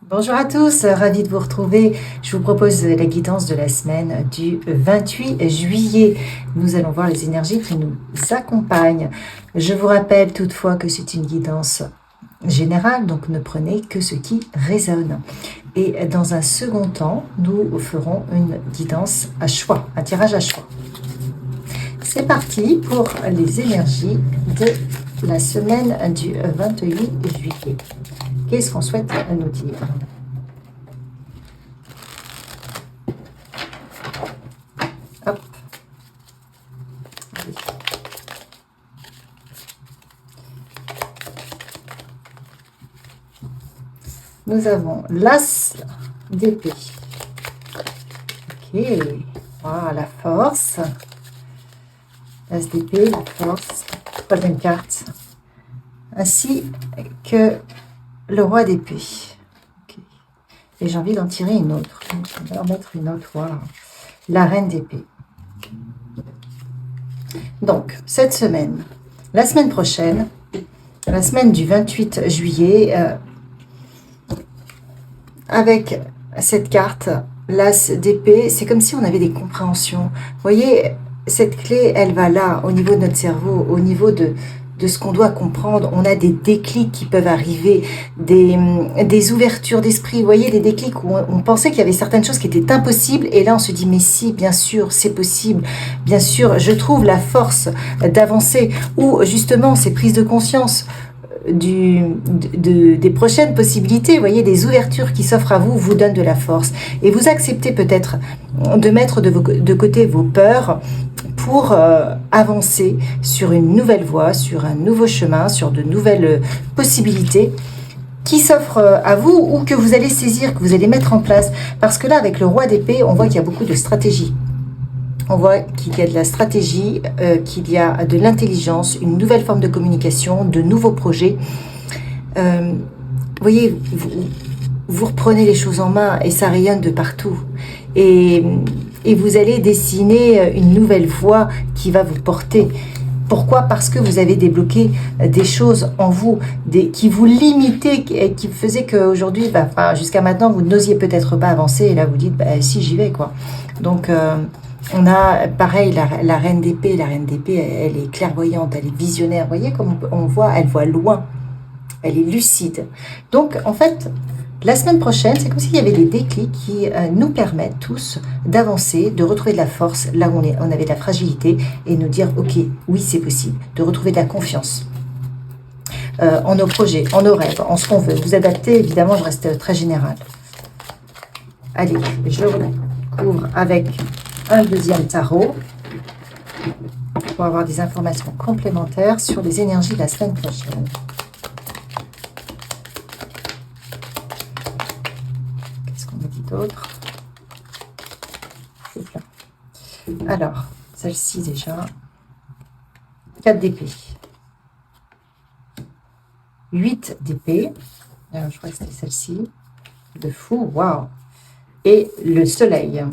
Bonjour à tous, ravi de vous retrouver. Je vous propose la guidance de la semaine du 28 juillet. Nous allons voir les énergies qui nous accompagnent. Je vous rappelle toutefois que c'est une guidance générale, donc ne prenez que ce qui résonne. Et dans un second temps, nous ferons une guidance à choix, un tirage à choix. C'est parti pour les énergies de la semaine du 28 juillet. Qu'est-ce qu'on souhaite nous dire? Hop. Nous avons l'As d'épée. Ok. Voilà, la force. L'As d'épée, la force. Troisième carte. Ainsi que le roi d'épée. Okay. Et j'ai envie d'en tirer une autre. On va en mettre une autre. Wow. La reine d'épée. Donc, cette semaine, la semaine prochaine, la semaine du 28 juillet, avec cette carte, l'As d'épée, c'est comme si on avait des compréhensions. Vous voyez, cette clé, elle va là, au niveau de notre cerveau, au niveau de ce qu'on doit comprendre. On a des déclics qui peuvent arriver, des ouvertures d'esprit. Vous voyez, des déclics où on pensait qu'il y avait certaines choses qui étaient impossibles. Et là, on se dit, mais si, bien sûr, c'est possible. Bien sûr, je trouve la force d'avancer. Ou justement, ces prises de conscience des prochaines possibilités, vous voyez, des ouvertures qui s'offrent à vous, vous donnent de la force. Et vous acceptez peut-être de mettre de côté vos peurs pour avancer sur une nouvelle voie, sur un nouveau chemin, sur de nouvelles possibilités qui s'offrent à vous ou que vous allez saisir, que vous allez mettre en place. Parce que là, avec le roi d'épée, on voit qu'il y a beaucoup de stratégie. On voit qu'il y a de la stratégie, qu'il y a de l'intelligence, une nouvelle forme de communication, de nouveaux projets. Vous voyez, vous reprenez les choses en main et ça rayonne de partout. Et vous allez dessiner une nouvelle voie qui va vous porter. Pourquoi? Parce que vous avez débloqué des choses en vous, qui vous limitaient, qui faisaient qu'aujourd'hui, jusqu'à maintenant, vous n'osiez peut-être pas avancer. Et là, vous dites, si, j'y vais, quoi. Donc, on a, pareil, la reine d'épée. La reine d'épée, elle est clairvoyante, elle est visionnaire. Vous voyez, comme on voit, elle voit loin. Elle est lucide. Donc, en fait, la semaine prochaine, c'est comme s'il y avait des déclics qui nous permettent tous d'avancer, de retrouver de la force là où on avait de la fragilité et nous dire, ok, oui, c'est possible. De retrouver de la confiance en nos projets, en nos rêves, en ce qu'on veut. Vous adaptez, évidemment, je reste très générale. Allez, je couvre avec un deuxième tarot pour avoir des informations complémentaires sur les énergies de la semaine prochaine. Qu'est-ce qu'on me dit d'autre? Alors, celle-ci déjà. 4 d'épée. 8 d'épée. Je crois que c'était celle-ci. De fou, waouh. Et le soleil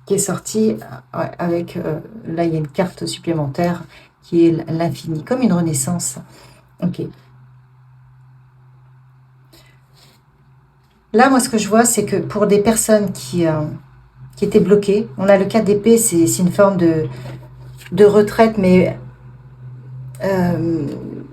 qui est sorti avec, là il y a une carte supplémentaire qui est l'infini, comme une renaissance. Ok. Là, moi, ce que je vois, c'est que pour des personnes qui étaient bloquées, on a le 4 d'épée, c'est une forme de retraite, mais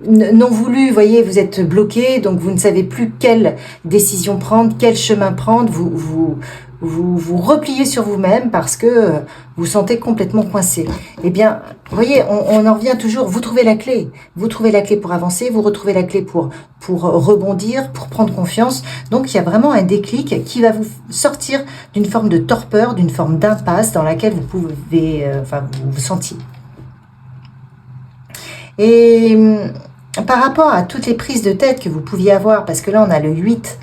non voulu, vous voyez, vous êtes bloqué, donc vous ne savez plus quelle décision prendre, quel chemin prendre, vous repliez sur vous-même parce que vous vous sentez complètement coincé. Eh bien, vous voyez, on en revient toujours, vous trouvez la clé. Vous trouvez la clé pour avancer, vous retrouvez la clé pour rebondir, pour prendre confiance. Donc, il y a vraiment un déclic qui va vous sortir d'une forme de torpeur, d'une forme d'impasse dans laquelle vous pouvez, vous vous sentiez. Et par rapport à toutes les prises de tête que vous pouviez avoir, parce que là, on a le 8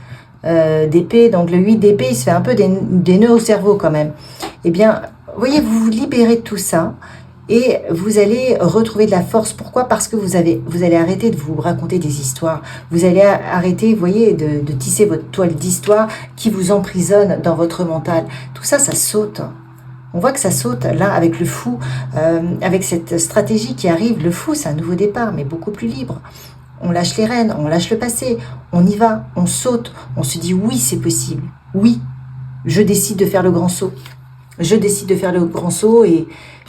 d'épée, donc le 8 d'épée, il se fait un peu des nœuds au cerveau quand même. Eh bien, vous voyez, vous vous libérez de tout ça et vous allez retrouver de la force. Pourquoi? Parce que vous allez arrêter de vous raconter des histoires. Vous allez arrêter, vous voyez, de tisser votre toile d'histoire qui vous emprisonne dans votre mental. Tout ça, ça saute. On voit que ça saute là avec le fou, avec cette stratégie qui arrive. Le fou, c'est un nouveau départ, mais beaucoup plus libre. on lâche les rênes, on lâche le passé, on y va, on saute, on se dit oui, c'est possible, oui, je décide de faire le grand saut. Je décide de faire le grand saut et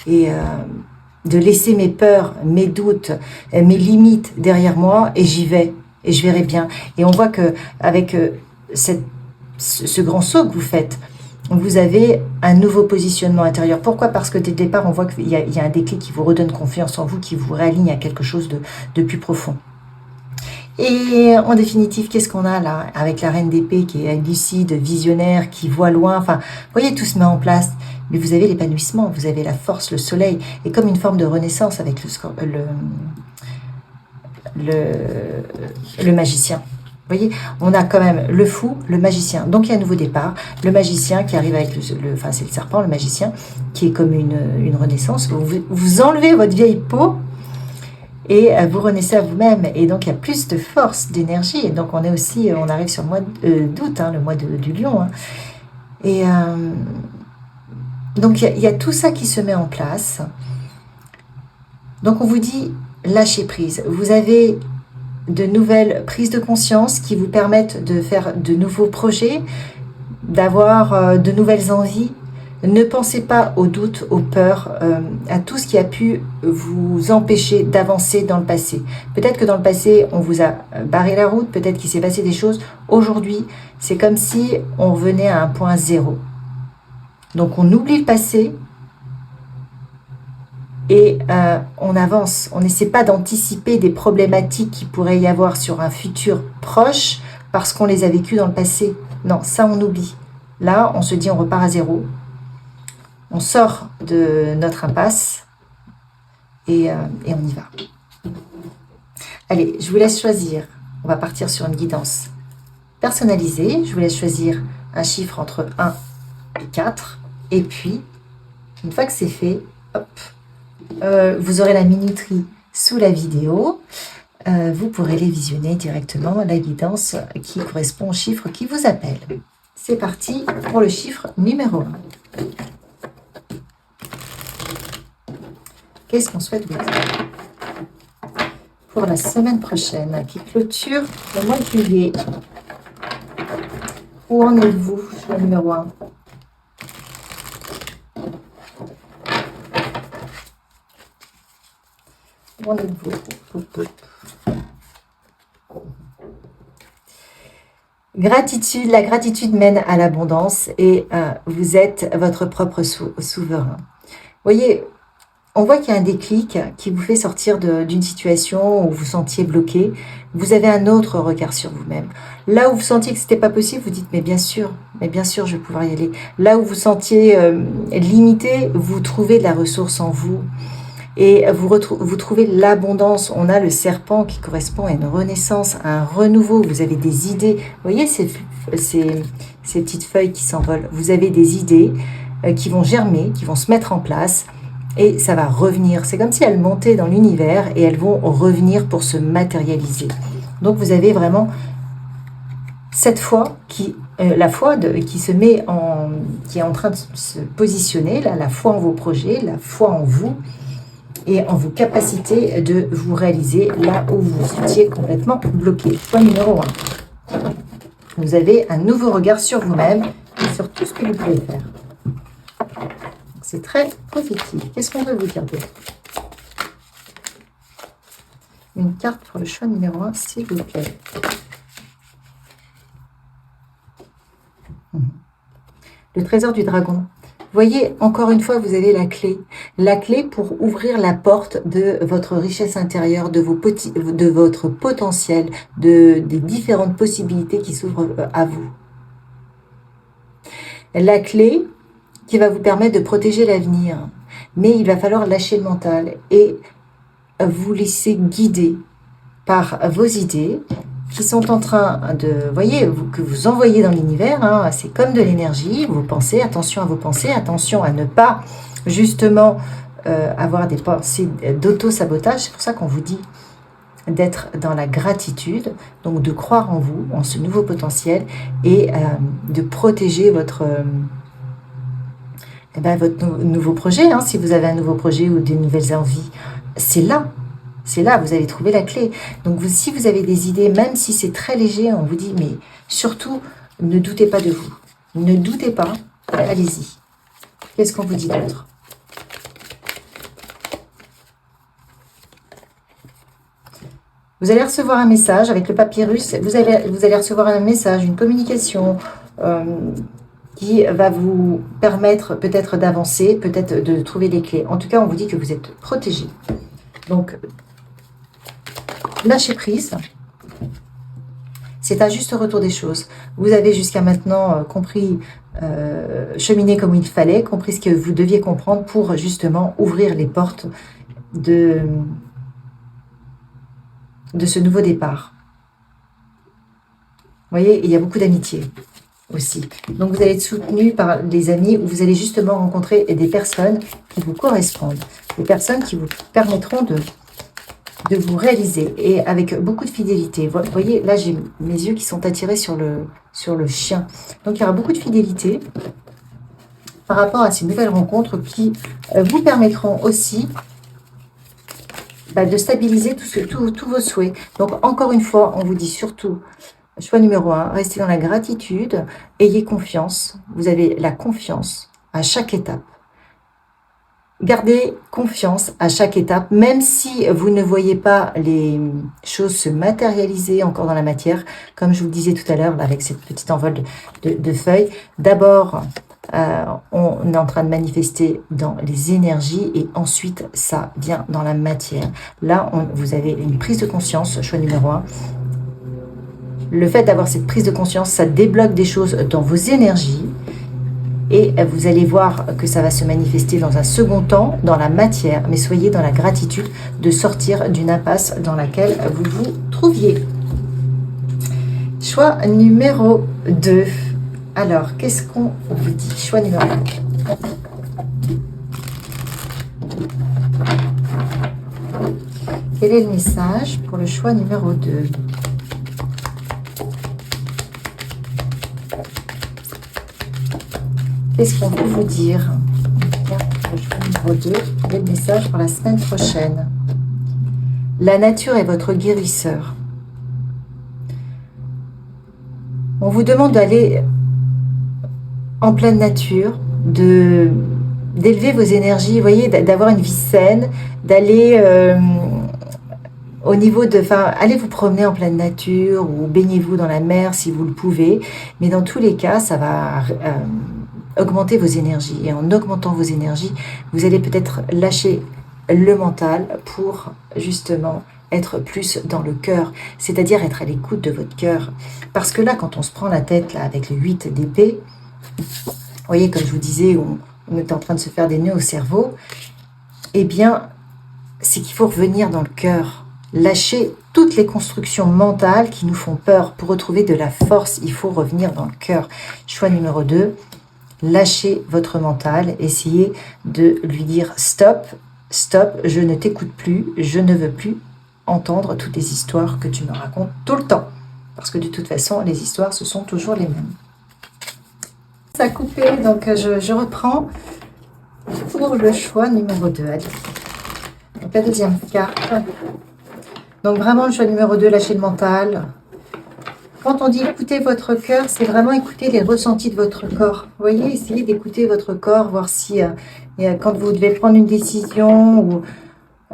de laisser mes peurs, mes doutes, mes limites derrière moi et j'y vais et je verrai bien. Et on voit que avec ce grand saut que vous faites, vous avez un nouveau positionnement intérieur. Pourquoi? Parce que dès le départ, on voit qu'il y a un déclic qui vous redonne confiance en vous, qui vous réaligne à quelque chose de plus profond. Et en définitive, qu'est-ce qu'on a là avec la reine d'épée qui est lucide, visionnaire, qui voit loin. Enfin, vous voyez, tout se met en place. Mais vous avez l'épanouissement, vous avez la force, le soleil, et comme une forme de renaissance avec le magicien. Vous voyez, on a quand même le fou, le magicien. Donc il y a un nouveau départ. Le magicien qui arrive avec enfin c'est le serpent, le magicien, qui est comme une renaissance. Vous enlevez votre vieille peau et vous renaissez à vous-même. Et donc il y a plus de force, d'énergie. Et donc on arrive sur le mois d'août, le mois du lion. Hein. Et donc il y a tout ça qui se met en place. Donc on vous dit lâchez prise. Vous avez de nouvelles prises de conscience qui vous permettent de faire de nouveaux projets, d'avoir de nouvelles envies. Ne pensez pas aux doutes, aux peurs, à tout ce qui a pu vous empêcher d'avancer dans le passé. Peut-être que dans le passé, on vous a barré la route, peut-être qu'il s'est passé des choses. Aujourd'hui, c'est comme si on revenait à un point zéro. Donc on oublie le passé et on avance. On n'essaie pas d'anticiper des problématiques qui pourraient y avoir sur un futur proche parce qu'on les a vécues dans le passé. Non, ça on oublie. Là, on se dit on repart à zéro. On sort de notre impasse et on y va. Allez, je vous laisse choisir. On va partir sur une guidance personnalisée. Je vous laisse choisir un chiffre entre 1 et 4. Et puis, une fois que c'est fait, hop, vous aurez la minuterie sous la vidéo. Vous pourrez les visionner directement, la guidance qui correspond au chiffre qui vous appelle. C'est parti pour le chiffre numéro 1. Qu'est-ce qu'on souhaite vous dire pour la semaine prochaine qui clôture le mois de juillet? Où en êtes-vous, le numéro 1? Où en êtes-vous? Gratitude, la gratitude mène à l'abondance et vous êtes votre propre souverain. Vous voyez, on voit qu'il y a un déclic qui vous fait sortir d'une situation où vous sentiez bloqué. Vous avez un autre regard sur vous-même. Là où vous sentiez que c'était pas possible, vous dites mais bien sûr, je vais pouvoir y aller. Là où vous sentiez limité, vous trouvez de la ressource en vous. Et vous trouvez l'abondance. On a le serpent qui correspond à une renaissance, à un renouveau. Vous avez des idées. Vous voyez ces petites feuilles qui s'envolent. Vous avez des idées qui vont germer, qui vont se mettre en place. Et ça va revenir. C'est comme si elles montaient dans l'univers et elles vont revenir pour se matérialiser. Donc vous avez vraiment cette foi la foi qui se met qui est en train de se positionner, là, la foi en vos projets, la foi en vous et en vos capacités de vous réaliser là où vous étiez complètement bloqué. Point numéro 1. Vous avez un nouveau regard sur vous-même et sur tout ce que vous pouvez faire. C'est très positif. Qu'est-ce qu'on veut vous dire d'autre? Une carte pour le choix numéro 1, s'il vous plaît. Le trésor du dragon. Vous voyez, encore une fois, vous avez la clé. La clé pour ouvrir la porte de votre richesse intérieure, de votre potentiel, des différentes possibilités qui s'ouvrent à vous. La clé qui va vous permettre de protéger l'avenir. Mais il va falloir lâcher le mental et vous laisser guider par vos idées qui sont en train de, voyez, que vous envoyez dans l'univers. Hein, c'est comme de l'énergie, vos pensées, attention à vos pensées, attention à ne pas justement avoir des pensées d'auto-sabotage. C'est pour ça qu'on vous dit d'être dans la gratitude, donc de croire en vous, en ce nouveau potentiel et de protéger votre nouveau projet, hein, si vous avez un nouveau projet ou des nouvelles envies, c'est là, C'est là, vous allez trouver la clé. Donc si vous avez des idées, même si c'est très léger, on vous dit, mais surtout, ne doutez pas de vous. Ne doutez pas, allez-y. Qu'est-ce qu'on vous dit d'autre? Vous allez recevoir un message avec le papyrus. Vous allez recevoir un message, une communication qui va vous permettre peut-être d'avancer, peut-être de trouver les clés. En tout cas, on vous dit que vous êtes protégé. Donc, lâchez prise. C'est un juste retour des choses. Vous avez jusqu'à maintenant compris, cheminer comme il fallait, compris ce que vous deviez comprendre pour justement ouvrir les portes de ce nouveau départ. Vous voyez, il y a beaucoup d'amitié aussi. Donc, vous allez être soutenu par des amis où vous allez justement rencontrer des personnes qui vous correspondent, des personnes qui vous permettront de vous réaliser et avec beaucoup de fidélité. Vous voyez, là, j'ai mes yeux qui sont attirés sur le chien. Donc, il y aura beaucoup de fidélité par rapport à ces nouvelles rencontres qui vous permettront aussi de stabiliser tous vos souhaits. Donc, encore une fois, on vous dit surtout, choix numéro 1, restez dans la gratitude, ayez confiance. Vous avez la confiance à chaque étape. Gardez confiance à chaque étape, même si vous ne voyez pas les choses se matérialiser encore dans la matière, comme je vous le disais tout à l'heure avec cette petite envol de feuilles. D'abord, on est en train de manifester dans les énergies et ensuite ça vient dans la matière. Là, vous avez une prise de conscience, choix numéro 1. Le fait d'avoir cette prise de conscience, ça débloque des choses dans vos énergies et vous allez voir que ça va se manifester dans un second temps dans la matière, mais soyez dans la gratitude de sortir d'une impasse dans laquelle vous vous trouviez. Choix numéro 2. Alors, qu'est-ce qu'on vous dit? Choix numéro 1. Quel est le message pour le choix numéro 2? Qu'est-ce qu'on peut vous dire? Le choix numéro 2, quel est le message pour la semaine prochaine? La nature est votre guérisseur. On vous demande d'aller en pleine nature, d'élever vos énergies, vous voyez, d'avoir une vie saine, d'aller au niveau de, allez vous promener en pleine nature ou baignez-vous dans la mer si vous le pouvez, mais dans tous les cas, ça va augmenter vos énergies et en augmentant vos énergies, vous allez peut-être lâcher le mental pour justement être plus dans le cœur, c'est-à-dire être à l'écoute de votre cœur. Parce que là, quand on se prend la tête là avec le 8 d'épée, vous voyez, comme je vous disais, on est en train de se faire des nœuds au cerveau, eh bien, c'est qu'il faut revenir dans le cœur. Lâcher toutes les constructions mentales qui nous font peur. Pour retrouver de la force, il faut revenir dans le cœur. Choix numéro 2, lâchez votre mental. Essayez de lui dire stop, stop, je ne t'écoute plus, je ne veux plus entendre toutes les histoires que tu me racontes tout le temps. Parce que de toute façon, les histoires, ce sont toujours les mêmes. Ça a coupé, donc je reprends pour le choix numéro 2. Allez. Donc la deuxième carte. Donc vraiment le choix numéro 2, lâcher le mental. Quand on dit écouter votre cœur, c'est vraiment écouter les ressentis de votre corps. Vous voyez, essayez d'écouter votre corps, voir si quand vous devez prendre une décision, ou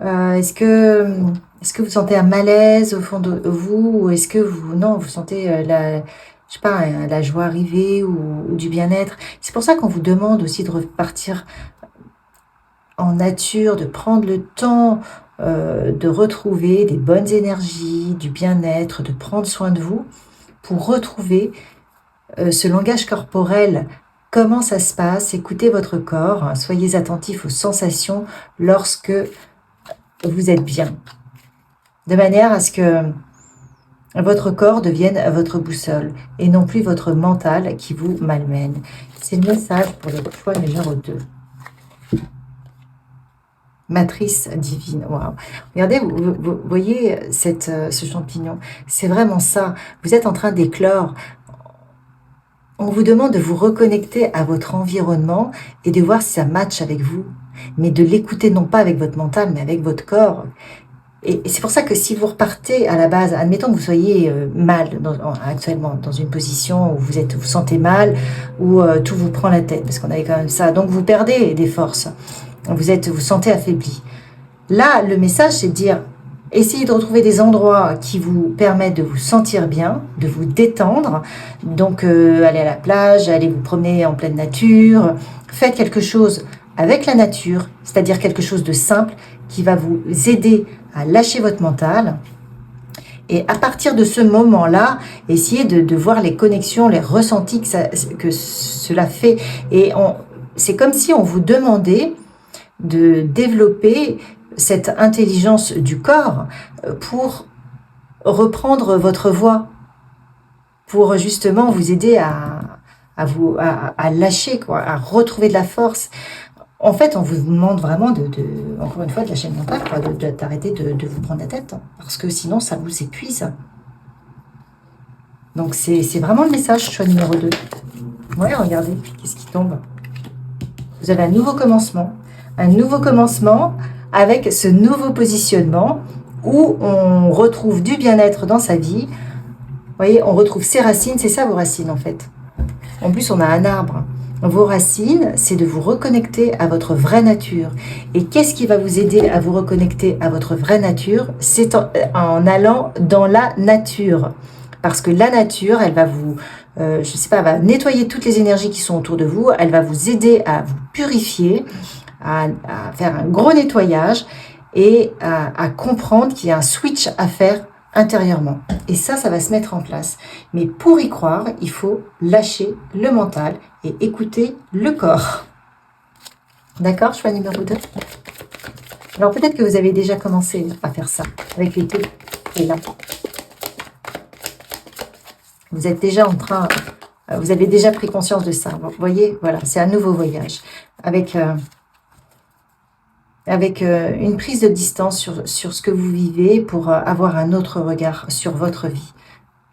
est-ce que vous sentez un malaise au fond de vous, ou est-ce que vous sentez la joie arriver ou du bien-être. C'est pour ça qu'on vous demande aussi de repartir en nature, de prendre le temps de retrouver des bonnes énergies, du bien-être, de prendre soin de vous pour retrouver ce langage corporel. Comment ça se passe? Écoutez votre corps, hein, soyez attentifs aux sensations lorsque vous êtes bien. De manière à ce que votre corps devienne votre boussole et non plus votre mental qui vous malmène. C'est le message pour le choix numéro 2. Matrice divine. Waouh. Regardez, vous voyez ce champignon. C'est vraiment ça. Vous êtes en train d'éclore. On vous demande de vous reconnecter à votre environnement et de voir si ça matche avec vous. Mais de l'écouter non pas avec votre mental, mais avec votre corps. Et c'est pour ça que si vous repartez à la base, admettons que vous soyez mal actuellement, dans une position où vous sentez mal, où tout vous prend la tête, parce qu'on avait quand même ça, donc vous perdez des forces, vous sentez affaibli. Là, le message, c'est de dire, essayez de retrouver des endroits qui vous permettent de vous sentir bien, de vous détendre, donc allez à la plage, allez vous promener en pleine nature, faites quelque chose avec la nature, c'est-à-dire quelque chose de simple qui va vous aider à lâcher votre mental. Et à partir de ce moment-là, essayez de voir les connexions, les ressentis que cela fait. Et c'est comme si on vous demandait de développer cette intelligence du corps pour reprendre votre voix, pour justement vous aider à lâcher, quoi, à retrouver de la force. En fait, on vous demande vraiment encore une fois, de lâcher le mental, d'arrêter de vous prendre la tête, hein, parce que sinon, ça vous épuise. Donc, c'est vraiment le message, choix numéro 2. Ouais, regardez, qu'est-ce qui tombe? Vous avez un nouveau commencement avec ce nouveau positionnement où on retrouve du bien-être dans sa vie. Vous voyez, on retrouve ses racines, c'est ça vos racines en fait. En plus, on a un arbre. Vos racines, c'est de vous reconnecter à votre vraie nature. Et qu'est-ce qui va vous aider à vous reconnecter à votre vraie nature? C'est en allant dans la nature. Parce que la nature, elle va vous, je sais pas, elle va nettoyer toutes les énergies qui sont autour de vous. Elle va vous aider à vous purifier, à faire un gros nettoyage et à comprendre qu'il y a un switch à faire intérieurement. Et ça va se mettre en place. Mais pour y croire, il faut lâcher le mental et écouter le corps. D'accord, choix numéro 2. Alors peut-être que vous avez déjà commencé à faire ça avec les 2 et là. Vous êtes déjà en train, vous avez déjà pris conscience de ça. Vous voyez, voilà, c'est un nouveau voyage avec une prise de distance sur ce que vous vivez pour avoir un autre regard sur votre vie.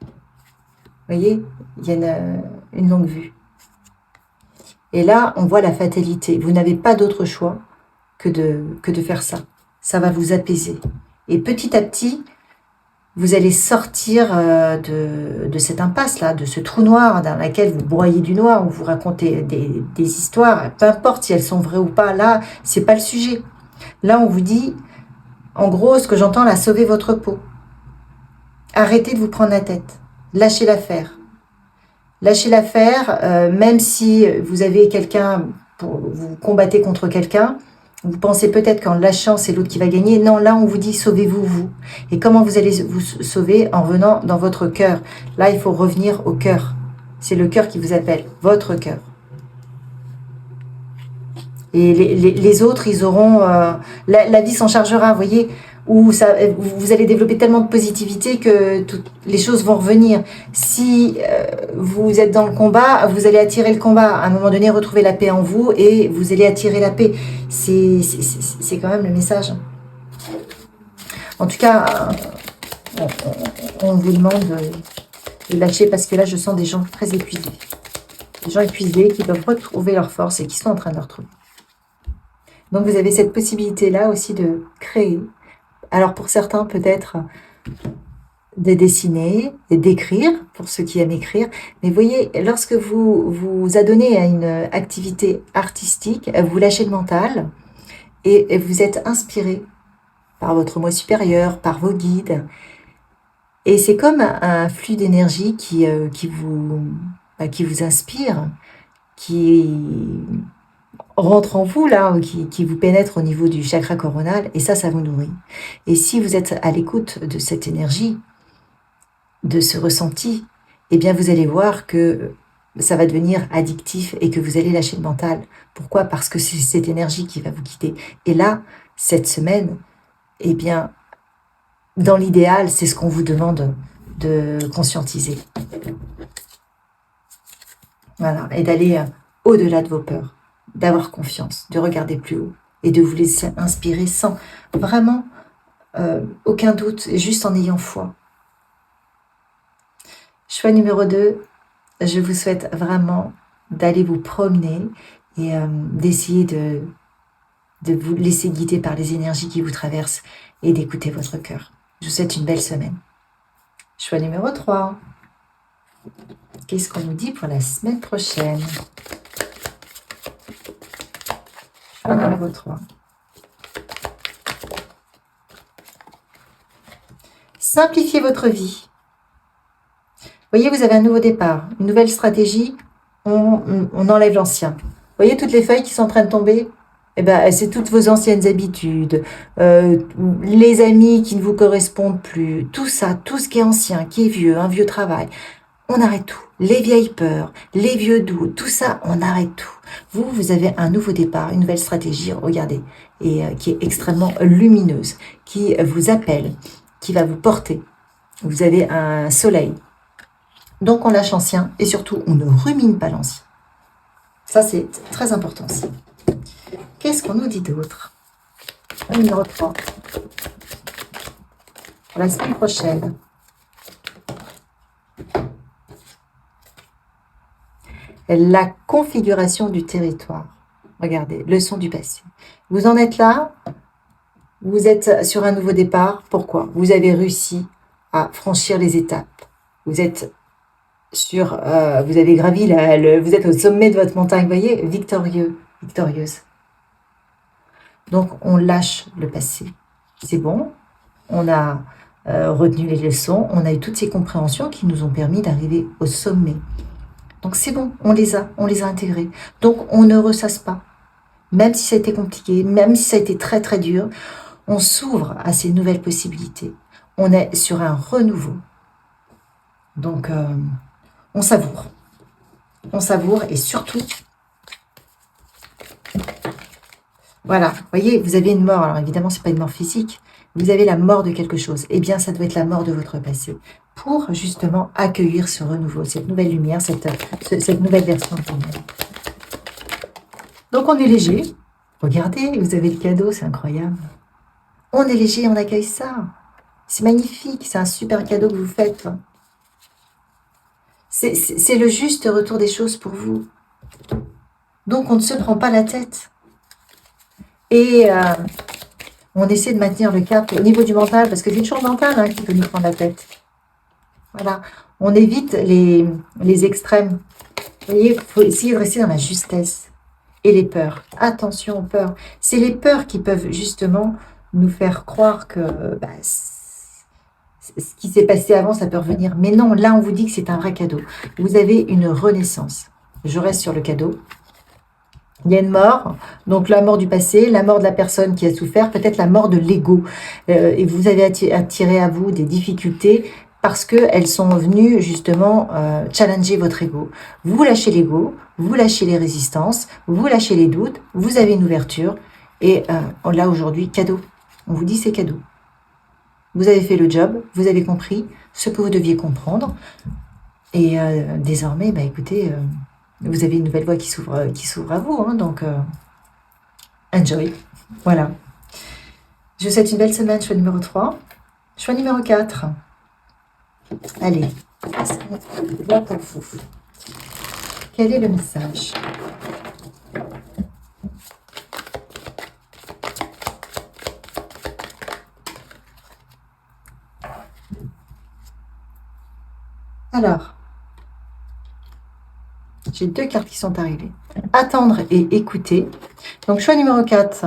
Vous voyez, il y a une longue vue. Et là, on voit la fatalité. Vous n'avez pas d'autre choix que de faire ça. Ça va vous apaiser. Et petit à petit, vous allez sortir de cette impasse-là, de ce trou noir dans lequel vous broyez du noir, où vous racontez des histoires, peu importe si elles sont vraies ou pas, là, c'est pas le sujet. Là, on vous dit, en gros, ce que j'entends là, sauvez votre peau. Arrêtez de vous prendre la tête. Lâchez l'affaire. Lâchez l'affaire, même si vous avez quelqu'un, vous combattez contre quelqu'un, vous pensez peut-être qu'en lâchant, c'est l'autre qui va gagner. Non, là, on vous dit, sauvez-vous, vous. Et comment vous allez vous sauver? En revenant dans votre cœur. Là, il faut revenir au cœur. C'est le cœur qui vous appelle, votre cœur. Et les autres, ils auront... la vie s'en chargera, vous voyez, où vous allez développer tellement de positivité que les choses vont revenir. Si vous êtes dans le combat, vous allez attirer le combat. À un moment donné, retrouver la paix en vous et vous allez attirer la paix. C'est quand même le message. En tout cas, on vous demande de lâcher parce que là, je sens des gens très épuisés. Des gens épuisés qui doivent retrouver leur force et qui sont en train de la retrouver. Donc, vous avez cette possibilité-là aussi de créer. Alors, pour certains, peut-être de dessiner, d'écrire, pour ceux qui aiment écrire. Mais vous voyez, lorsque vous vous adonnez à une activité artistique, vous lâchez le mental et vous êtes inspiré par votre moi supérieur, par vos guides. Et c'est comme un flux d'énergie qui vous inspire, qui rentre en vous, là, qui vous pénètre au niveau du chakra coronal, et ça vous nourrit. Et si vous êtes à l'écoute de cette énergie, de ce ressenti, eh bien vous allez voir que ça va devenir addictif et que vous allez lâcher le mental. Pourquoi? Parce que c'est cette énergie qui va vous quitter. Et là, cette semaine, eh bien, dans l'idéal, c'est ce qu'on vous demande de conscientiser. Voilà, et d'aller au-delà de vos peurs, d'avoir confiance, de regarder plus haut et de vous laisser inspirer sans vraiment aucun doute, juste en ayant foi. Choix numéro 2, je vous souhaite vraiment d'aller vous promener et d'essayer de vous laisser guider par les énergies qui vous traversent et d'écouter votre cœur. Je vous souhaite une belle semaine. Choix numéro 3. Qu'est-ce qu'on nous dit pour la semaine prochaine? Choix numéro 3. Simplifiez votre vie. Voyez, vous avez un nouveau départ, une nouvelle stratégie. On enlève l'ancien. Voyez toutes les feuilles qui sont en train de tomber? Eh ben, c'est toutes vos anciennes habitudes, les amis qui ne vous correspondent plus, tout ça, tout ce qui est ancien, qui est vieux, un vieux travail. On arrête tout. Les vieilles peurs, les vieux doutes, tout ça, on arrête tout. Vous avez un nouveau départ, une nouvelle stratégie, regardez, et qui est extrêmement lumineuse, qui vous appelle, qui va vous porter. Vous avez un soleil. Donc, on lâche l'ancien et surtout, on ne rumine pas l'ancien. Ça, c'est très important aussi. Qu'est-ce qu'on nous dit d'autre? Numéro 3. Pour la semaine prochaine. La configuration du territoire. Regardez, leçon du passé. Vous en êtes là. Vous êtes sur un nouveau départ. Pourquoi? Vous avez réussi à franchir les étapes. Vous êtes vous avez gravi, vous êtes au sommet de votre montagne, vous voyez, victorieux, victorieuse. Donc, on lâche le passé. C'est bon, on a retenu les leçons, on a eu toutes ces compréhensions qui nous ont permis d'arriver au sommet. Donc, c'est bon, on les a intégrées. Donc, on ne ressasse pas. Même si ça a été compliqué, même si ça a été très, très dur, on s'ouvre à ces nouvelles possibilités. On est sur un renouveau. Donc, on savoure. On savoure et surtout, voilà, vous voyez, vous avez une mort. Alors évidemment, c'est pas une mort physique. Vous avez la mort de quelque chose. Eh bien, ça doit être la mort de votre passé. Pour justement accueillir ce renouveau, cette nouvelle lumière, cette nouvelle version de vous-même. Donc, on est léger. Regardez, vous avez le cadeau, c'est incroyable. On est léger, on accueille ça. C'est magnifique, c'est un super cadeau que vous faites. C'est le juste retour des choses pour vous. Donc, on ne se prend pas la tête. Et on essaie de maintenir le cap au niveau du mental, parce que c'est toujours le mental qui peut nous prendre la tête. Voilà. On évite les extrêmes. Vous voyez, il faut essayer de rester dans la justesse. Et les peurs. Attention aux peurs. C'est les peurs qui peuvent justement nous faire croire que ce qui s'est passé avant, ça peut revenir. Mais non, là, on vous dit que c'est un vrai cadeau. Vous avez une renaissance. Je reste sur le cadeau. Il y a une mort, donc la mort du passé, la mort de la personne qui a souffert, peut-être la mort de l'ego. Et vous avez attiré à vous des difficultés parce qu'elles sont venues justement challenger votre ego. Vous lâchez l'ego, vous lâchez les résistances, vous lâchez les doutes, vous avez une ouverture. Et là, aujourd'hui, cadeau. On vous dit c'est cadeau. Vous avez fait le job, vous avez compris ce que vous deviez comprendre. Et désormais, écoutez, vous avez une nouvelle voie qui s'ouvre à vous. Donc, enjoy. Voilà. Je vous souhaite une belle semaine, choix numéro 3. Choix numéro 4. Allez, là pour vous. Quel est le message ? Alors, j'ai 2 cartes qui sont arrivées. Attendre et écouter. Donc, choix numéro 4.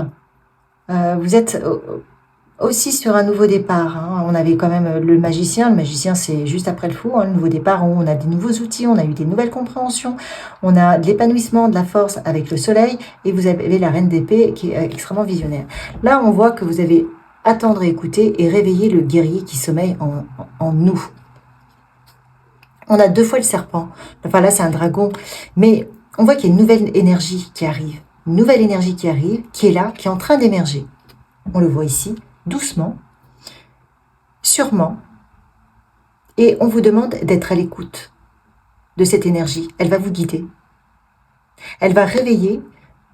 Vous êtes aussi sur un nouveau départ. On avait quand même le magicien. Le magicien, c'est juste après le fou. Le nouveau départ où on a des nouveaux outils, on a eu des nouvelles compréhensions. On a de l'épanouissement, de la force avec le soleil. Et vous avez la reine d'épée qui est extrêmement visionnaire. Là, on voit que vous avez attendre et écouter et réveiller le guerrier qui sommeille en nous. On a 2 fois le serpent. Enfin là, c'est un dragon. Mais on voit qu'il y a une nouvelle énergie qui arrive. Une nouvelle énergie qui arrive, qui est là, qui est en train d'émerger. On le voit ici, doucement, sûrement. Et on vous demande d'être à l'écoute de cette énergie. Elle va vous guider. Elle va réveiller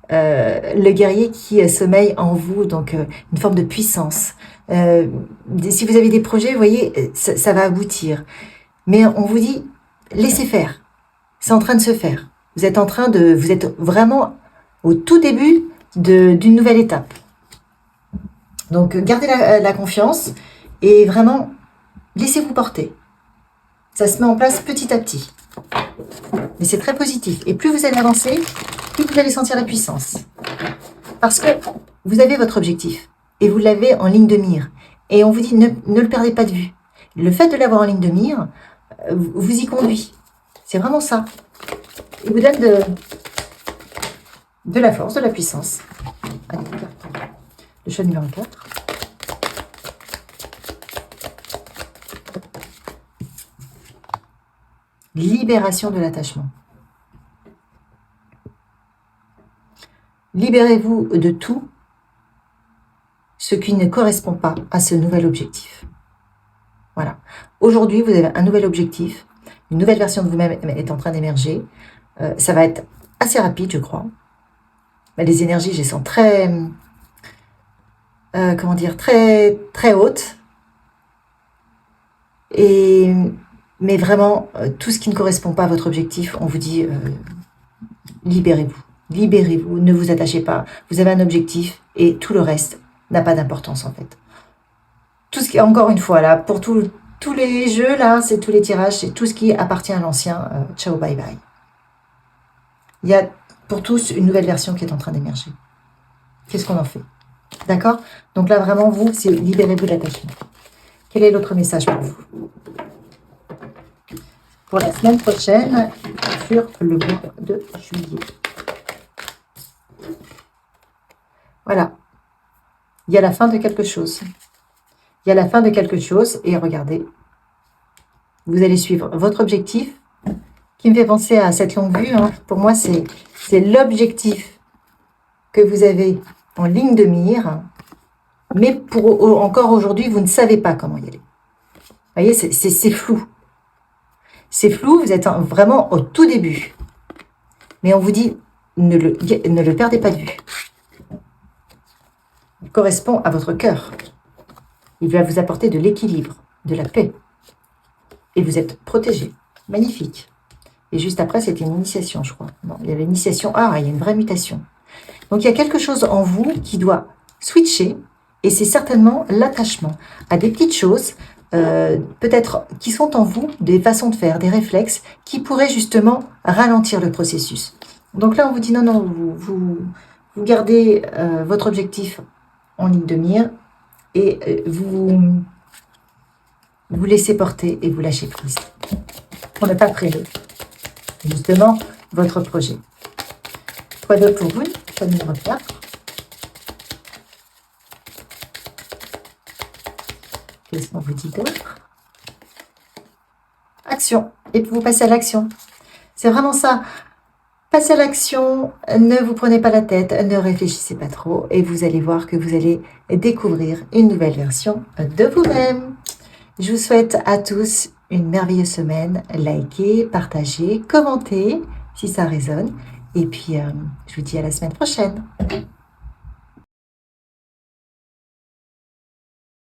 le guerrier qui sommeille en vous, donc une forme de puissance. Si vous avez des projets, vous voyez, ça va aboutir. Mais on vous dit, laissez faire. C'est en train de se faire. Vous êtes vraiment au tout début d'une nouvelle étape. Donc, gardez la confiance et vraiment, laissez-vous porter. Ça se met en place petit à petit. Mais c'est très positif. Et plus vous allez avancer, plus vous allez sentir la puissance. Parce que vous avez votre objectif et vous l'avez en ligne de mire. Et on vous dit, ne le perdez pas de vue. Le fait de l'avoir en ligne de mire, vous y conduit. C'est vraiment ça. Il vous donne de la force, de la puissance. Allez, le choix numéro 4. Libération de l'attachement. Libérez-vous de tout ce qui ne correspond pas à ce nouvel objectif. Voilà. Aujourd'hui, vous avez un nouvel objectif. Une nouvelle version de vous-même est en train d'émerger. Ça va être assez rapide, je crois. Mais les énergies, je les sens très... comment dire, très, très hautes. Mais vraiment, tout ce qui ne correspond pas à votre objectif, on vous dit, libérez-vous. Libérez-vous, ne vous attachez pas. Vous avez un objectif et tout le reste n'a pas d'importance en fait. Tout ce qui, encore une fois, là, pour tous les jeux, là, c'est tous les tirages, c'est tout ce qui appartient à l'ancien. Ciao, bye bye. Il y a pour tous une nouvelle version qui est en train d'émerger. Qu'est-ce qu'on en fait? D'accord? Donc là, vraiment, vous, c'est libérez-vous de l'attachement. Quel est l'autre message pour vous? Pour la semaine prochaine, sur le mois de juillet. Voilà. Il y a la fin de quelque chose. Il y a la fin de quelque chose et regardez, vous allez suivre votre objectif qui me fait penser à cette longue vue. Hein. Pour moi, c'est l'objectif que vous avez en ligne de mire, mais encore aujourd'hui, vous ne savez pas comment y aller. Vous voyez, c'est flou. C'est flou, vous êtes vraiment au tout début. Mais on vous dit, ne le perdez pas de vue. Il correspond à votre cœur. Il va vous apporter de l'équilibre, de la paix. Et vous êtes protégé. Magnifique. Et juste après, c'était une initiation, je crois. Non, il y a l'initiation. Ah, il y a une vraie mutation. Donc, il y a quelque chose en vous qui doit switcher. Et c'est certainement l'attachement à des petites choses, peut-être qui sont en vous, des façons de faire, des réflexes, qui pourraient justement ralentir le processus. Donc là, on vous dit non, vous gardez votre objectif en ligne de mire et vous laissez porter et vous lâchez prise pour ne pas freiner justement votre projet. Quoi d'autre pour vous? Choix numéro 4. Qu'est-ce qu'on vous dit d'autre? Action. Et vous passez à l'action. C'est vraiment ça. Passez à l'action, ne vous prenez pas la tête, ne réfléchissez pas trop et vous allez voir que vous allez découvrir une nouvelle version de vous-même. Je vous souhaite à tous une merveilleuse semaine. Likez, partagez, commentez si ça résonne. Et puis, je vous dis à la semaine prochaine.